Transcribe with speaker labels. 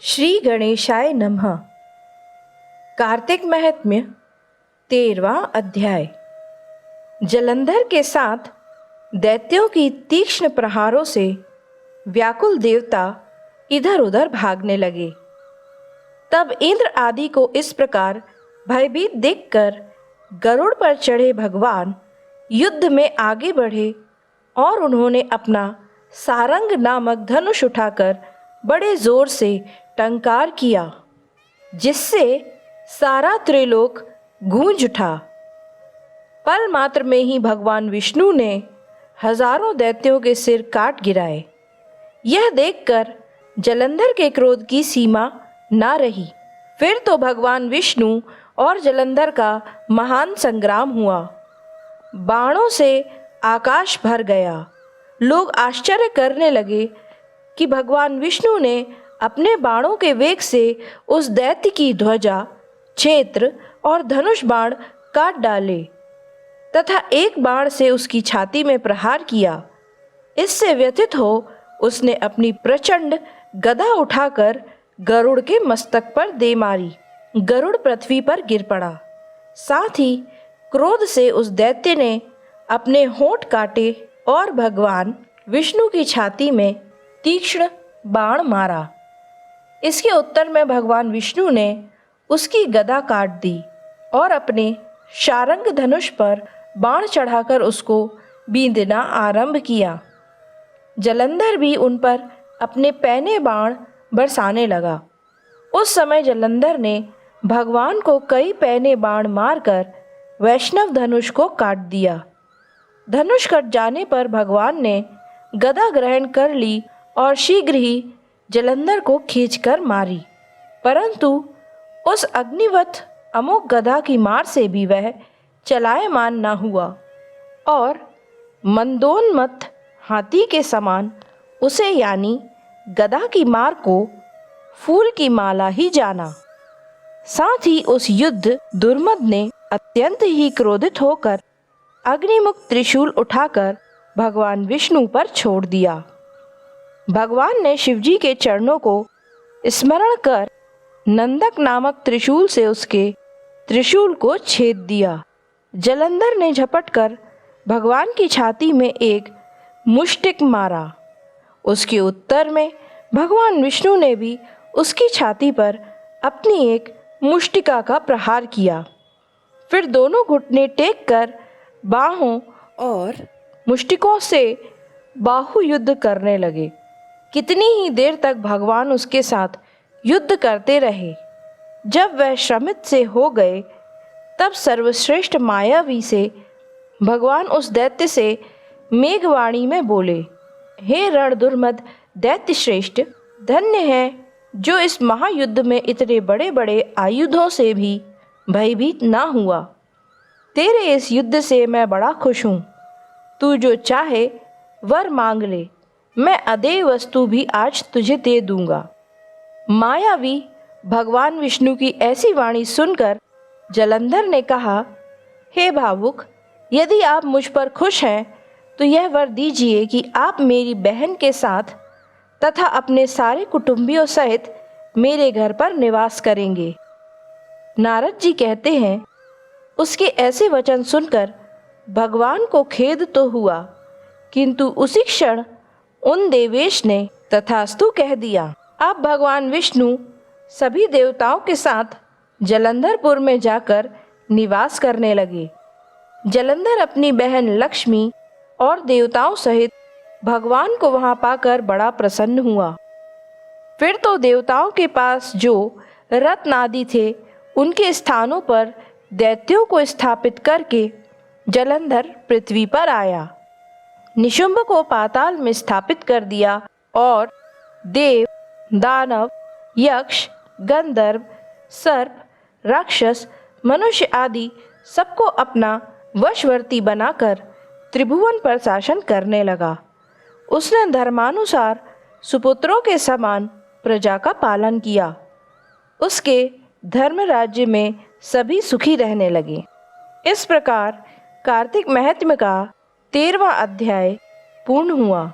Speaker 1: श्री गणेशाय नमः। कार्तिक महात्म्य 13वां अध्याय। जलंधर के साथ दैत्यों की तीक्ष्ण प्रहारों से व्याकुल देवता इधर उधर भागने लगे। तब इंद्र आदि को इस प्रकार भयभीत देखकर गरुड़ पर चढ़े भगवान युद्ध में आगे बढ़े और उन्होंने अपना सारंग नामक धनुष उठाकर बड़े जोर से टंकार किया, जिससे सारा त्रिलोक गूंज उठा। पल मात्र में ही भगवान विष्णु ने हजारों दैत्यों के सिर काट गिराए। यह देखकर जलंधर के क्रोध की सीमा ना रही। फिर तो भगवान विष्णु और जलंधर का महान संग्राम हुआ। बाणों से आकाश भर गया। लोग आश्चर्य करने लगे कि भगवान विष्णु ने अपने बाणों के वेग से उस दैत्य की ध्वजा, क्षेत्र और धनुष बाण काट डाले तथा एक बाण से उसकी छाती में प्रहार किया। इससे व्यथित हो उसने अपनी प्रचंड गदा उठाकर गरुड़ के मस्तक पर दे मारी। गरुड़ पृथ्वी पर गिर पड़ा। साथ ही क्रोध से उस दैत्य ने अपने होंठ काटे और भगवान विष्णु की छाती में तीक्ष्ण बाण मारा। इसके उत्तर में भगवान विष्णु ने उसकी गदा काट दी और अपने शारंग धनुष पर बाण चढ़ाकर उसको बींधना आरंभ किया। जलंधर भी उन पर अपने पैने बाण बरसाने लगा। उस समय जलंधर ने भगवान को कई पैने बाण मारकर वैष्णव धनुष को काट दिया। धनुष कट जाने पर भगवान ने गदा ग्रहण कर ली और शीघ्र ही जलंधर को खींचकर मारी, परंतु उस अग्निवत अमोघ गदा की मार से भी वह चलायमान न हुआ और मंदोन्मत्त हाथी के समान उसे यानी गदा की मार को फूल की माला ही जाना। साथ ही उस युद्ध दुर्मद ने अत्यंत ही क्रोधित होकर अग्निमुख त्रिशूल उठाकर भगवान विष्णु पर छोड़ दिया। भगवान ने शिवजी के चरणों को स्मरण कर नंदक नामक त्रिशूल से उसके त्रिशूल को छेद दिया। जलंधर ने झपटकर भगवान की छाती में एक मुष्टिक मारा। उसके उत्तर में भगवान विष्णु ने भी उसकी छाती पर अपनी एक मुष्टिका का प्रहार किया। फिर दोनों घुटने टेक कर बाहों और मुष्टिकों से बाहु युद्ध करने लगे। कितनी ही देर तक भगवान उसके साथ युद्ध करते रहे। जब वह श्रमित से हो गए तब सर्वश्रेष्ठ मायावी से भगवान उस दैत्य से मेघवाणी में बोले, हे रण दुर्मद दैत्य श्रेष्ठ, धन्य है जो इस महायुद्ध में इतने बड़े बड़े आयुधों से भी भयभीत ना हुआ। तेरे इस युद्ध से मैं बड़ा खुश हूँ। तू जो चाहे वर मांग ले, मैं अदेय वस्तु भी आज तुझे दे दूंगा। मायावी भगवान विष्णु की ऐसी वाणी सुनकर जलंधर ने कहा, हे भावुक, यदि आप मुझ पर खुश हैं तो यह वर दीजिए कि आप मेरी बहन के साथ तथा अपने सारे कुटुंबियों सहित मेरे घर पर निवास करेंगे। नारद जी कहते हैं, उसके ऐसे वचन सुनकर भगवान को खेद तो हुआ, किंतु उसी क्षण उन देवेश ने तथास्तु कह दिया। अब भगवान विष्णु सभी देवताओं के साथ जलंधरपुर में जाकर निवास करने लगे। जलंधर अपनी बहन लक्ष्मी और देवताओं सहित भगवान को वहां पाकर बड़ा प्रसन्न हुआ। फिर तो देवताओं के पास जो रत्न आदि थे उनके स्थानों पर दैत्यों को स्थापित करके जलंधर पृथ्वी पर आया। निशुंभ को पाताल में स्थापित कर दिया और देव, दानव, यक्ष, गंधर्व, सर्प, राक्षस, मनुष्य आदि सबको अपना वशवर्ती बनाकर त्रिभुवन पर शासन करने लगा। उसने धर्मानुसार सुपुत्रों के समान प्रजा का पालन किया। उसके धर्म राज्य में सभी सुखी रहने लगे। इस प्रकार कार्तिक महात्म्य का 13वां अध्याय पूर्ण हुआ।